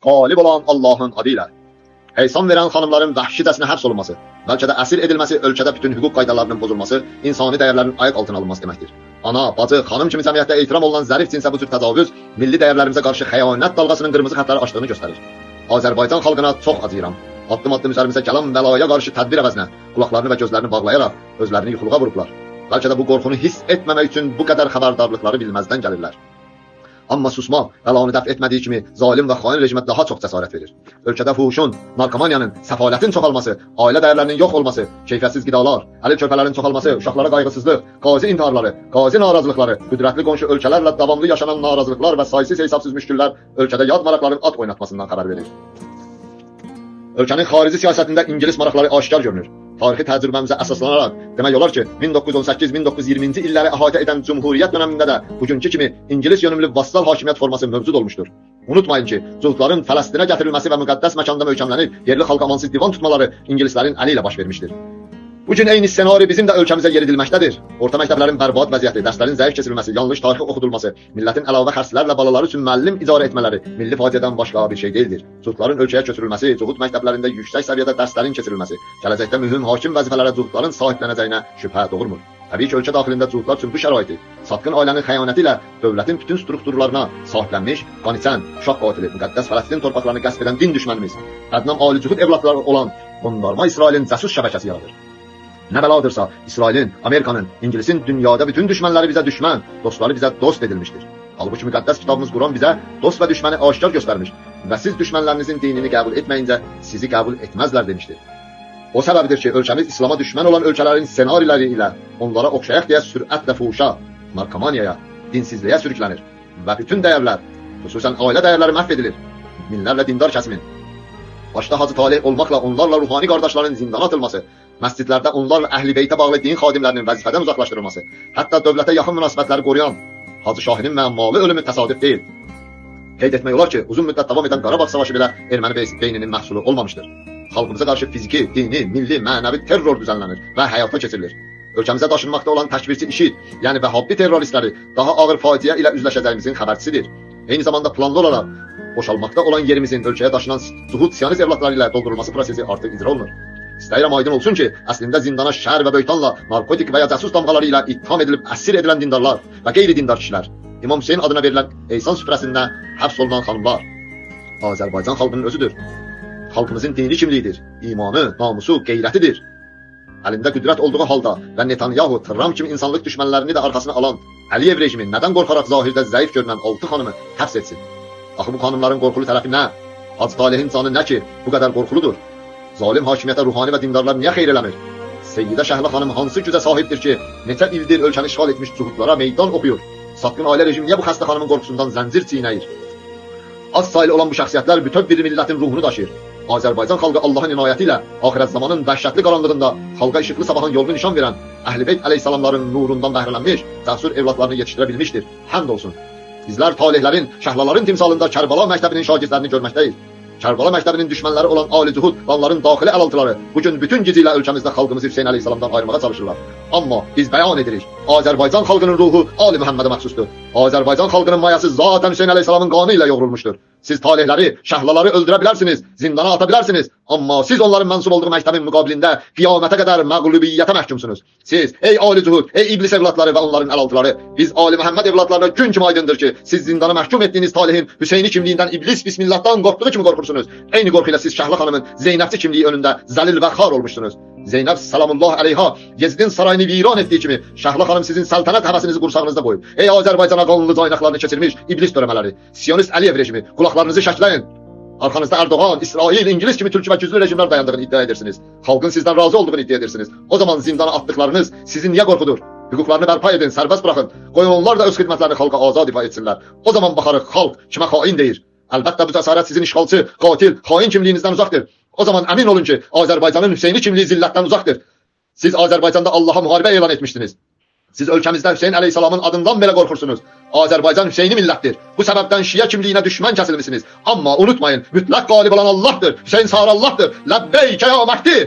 galib olan Allah'ın adıyla. Heysan veren hanımların vahşidesine həbs olunması, belki de esir edilmesi, ölkədə bütün hüquq qaydalarının bozulması, insani değerlerin ayak altına alınması demektir. Ana, bacı, hanım kimi cəmiyyətdə ehtiram olunan zərif cinsə bu tür təcavüz, milli dəyərlərimizə qarşı xəyanət dalğasının qırmızı xətləri açdığını göstərir. Azərbaycan xalqına çox acıyıram. Addım-addım üzərimizə gələn bəlaya qarşı tədbir əvəzinə qulaqlarını və gözlərini bağlayaraq özlərini yuxuluğa vurublar. Bəlkə də bu qorxunu hiss etməmək üçün bu qədər xəbərdarlıqları bilməzdən gəlirlər. Amma susmaq, bəlanı dəf etmədiyi kimi zalim və xain rejimə daha çox cəsarət verir. Ölkədə fuhuşun, narkomaniyanın, səfalətin çoxalması, ailə dəyərlərinin yox olması, keyfiyyətsiz qidalar, əlil körpələrin çoxalması, uşaqlara qayğısızlıq, qazi intiharları, qazi narazılıqları, qüdrətli qonşu ölkələrlə davamlı yaşanan narazılıqlar və saysız hesabsız müşküllər ölkədə yad maraqların at oynatmasından xəbər verir. Ölkənin xarici siyasətində İngilis maraqları aşkar görünür. Tarixi təcrübəmizə əsaslanaraq demək olar ki, 1918-1920-ci illəri əhatə edən Cumhuriyyət dövründə də bugünkü kimi İngilis yönümlü vassal hakimiyyət forması mövcud olmuşdur. Unutmayın ki, Zulqların Fələstinə gətirilməsi və müqəddəs məkanda möhkəmlənib yerli xalqa amansız divan tutmaları İngilislərin əli ilə baş vermişdir. Bugün eyni senari bizim də ölkəmizə yeridilməkdədir. Orta məktəblərin bərbad vəziyyəti, dərslərin zəif keçirilməsi, yanlış tarixi oxudulması, millətin əlavə xərslərlə balaları üçün müəllim icarə etmələri milli faciədən başqa bir şey deyildir. Cuhudların ölkəyə köçürülməsi, cuhud məktəblərində yüksək səviyyədə dərslərin keçirilməsi, gələcəkdə mühüm hakim vəzifələrə cuhudların sahiblənəcəyinə şübhə doğurmur. Təbii ki, ölkə daxilində cuhudlar üçün bu şəraiti, satqın ailənin xəyanəti ilə dövlətin bütün strukturlarına sahiblənmiş, qaniçən, uşaq qatili, müqəddəs Fələstin torpaqlarını qəsb edən din düşmənimiz, bədnam ali cuhud evlatları olan qondarma İsrailin cəsus şəbəkəsi yaradır. Nə bəladırsa, İsrailin, Amerikanın, İngilisin dünyada bütün düşmənləri bizə düşmən, dostları bizə dost edilmişdir. Halbuki müqəddəs kitabımız Quran bizə dost və düşməni aşkar göstərmiş və siz düşmənlərinizin dinini qəbul etməyincə sizi qəbul etməzlər demişdir. O səbəbdir ki, ölkəmiz İslama düşmən olan ölkələrin senariləri ilə onlara oxşayaq deyə sürətlə fuhuşa, narkomaniyaya, dinsizliyə sürüklənir və bütün dəyərlər, xüsusən ailə dəyərləri məhv edilir. Minlərlə dindar kəsimin, başda Hacı Talih olmaqla onlarla ruhani qardaşların zindana atılması, məscidlərdə onlarla əhl-i beytə bağlı din xadimlərinin vəzifədən uzaqlaşdırılması, hətta dövlətə yaxın münasibətləri qoruyan Hacı Şahinin məmmalı ölümü təsadüf deyil. Qeyd etmək olar ki, uzun müddət davam edən Qarabağ savaşı belə erməni beyninin məhsulu olmamışdır. Xalqımıza qarşı fiziki, dini, milli, mənəvi terror düzənlənir və həyata keçirilir. Ölkəmizə daşınmaqda olan təkbirçi IŞİD, yəni Vəhhabbi terroristləri daha ağır faciə ilə üzləşəcəyimizin xəbərçisidir. Eyni zamanda planlı olaraq boşalmaqda olan yerimizin ölkəyə daşınan cuhud siyonist evlatları ilə doldurulması prosesi artıq icra olunur. İstəyirəm aydın olsun ki, əslində zindana şər və böytanla, narkotik və ya cəsus damğaları ilə ittiham edilib əsir edilən dindarlar və qeyri-dindar kişilər, İmam Hüseyin adına verilən Eysan süfrəsində həbs olunan xanımlar Azərbaycan xalqının özüdür. Xalqımızın dini kimliyidir, imanı, namusu, qeyrətidir. Əlində qüdrət olduğu halda və Netanyahu, Trump kimi insanlıq düşmənlərini də arxasına alan Əliyev rejimi nədən qorxaraq zahirdə zəif görünən 6 xanımı həbs etsin? Axı bu xanımların qorxulu tərəfi nə? Hacı Talihin canı nə ki, bu qədər qorxuludur? Zalim hakimiyyətə ruhani və dindarlar niyə xeyr eləmir? Seyyidə Şəhlə xanım hansı gücə sahibdir ki, neçə ildir ölkəni işğal etmiş cuhudlara meydan oxuyur? Satqın ailə rejimi niyə bu xəstə xanımın qorxusundan zəncir çiynəyir? Az sayılı olan bu şəxsiyyətlər bütöv bir millətin ruhunu daşıyır. Azərbaycan xalqı Allahın inayəti ilə axirət zamanın dəhşətli qaranlığında xalqa işıqlı sabahın yolunu nişan verən Əhl-i Beyt əleyhissalamların nurundan bəhrələnmiş, cəsur evlatlarını yetişdirə bilmişdir. Həmd olsun. Bizlər talihlərin, şəhlaların timsalında Kərbala məktəbinin şagirdlərini görməkdəyik. Kərbala məktəbinin düşmənləri olan Ali Cuhud və onların daxili əlaltıları bugün bütün gücü ilə ölkəmizdə xalqımızı Hüseyin əleyhissalamdan ayırmağa çalışırlar. Amma biz bəyan edirik, Azərbaycan xalqının ruhu Ali Məhəmmədə məxsusdur. Azərbaycan xalqının mayası zaten Hüseyin əleyhissalamın qanı ilə yoğrulmuşdur. Siz talihləri, şəhlaları öldürə bilərsiniz, zindana ata bilərsiniz. Amma siz onların mənsub olduğu məktəbin müqabilində qiyamətə qədər məğlubiyyətə məhkumsunuz. Siz, ey Ali Cuhud, ey iblis evlatları və onların əlaltıları, biz Ali Məhəmməd evlatlarına gün kimi aydındır ki, siz zindana məhkum etdiyiniz talihin Hüseyni kimliyindən iblis bismillahdan qorxduğu kimi qorxursunuz. Eyni qorxu ilə siz Şəhla xanımın Zeynəbçi kimliyi önündə zəlil və xar olmuşsunuz. Zeynəb salamullah əleyha Yezidin sarayını viran etdiyi kimi Şəhla xanım sizin səltənət həvəsinizi qursağınızda qoyub. Ey Azərbaycana qanlı caynaqlarını keçirmiş iblis törəmələri, Siyonist Əliyev rejimi, qulaqlarınızı şəkləyin. Arxanızda Erdoğan, İsrail, İngiliz kimi türk və güclü rejimlər dayandığını iddia edirsiniz. Xalqın sizdən razı olduğunu iddia edirsiniz. O zaman zindana atdıqlarınız sizi niyə qorxudur? Hüquqlarını bərpa edin, sərbəst buraxın. Qoyun onlar da öz xidmətlərini xalqa azad ifa etsinlər. O zaman baxarıq xalq kimə xain deyir. Əlbəttə bu cəsarət sizin işğalçı, qatil, xain kimliyinizdən uzaqdır. O zaman əmin olun ki, Azərbaycanın Hüseyni kimliyi zillətdən uzaqdır. Siz Azərbaycanda Allaha müharibə elan etmişdiniz. Siz ölkəmizdə Hüseyin əleyhissalamın adından belə qorxursunuz. Azərbaycan Hüseyni millətdir. Bu səbəbdən Şiə kimliyinə düşmən kəsilmisiniz. Amma unutmayın, mütləq qalib olan Allahdır. Hüseyin sağır Allahdır. Ləbbeyk ya Məhdi.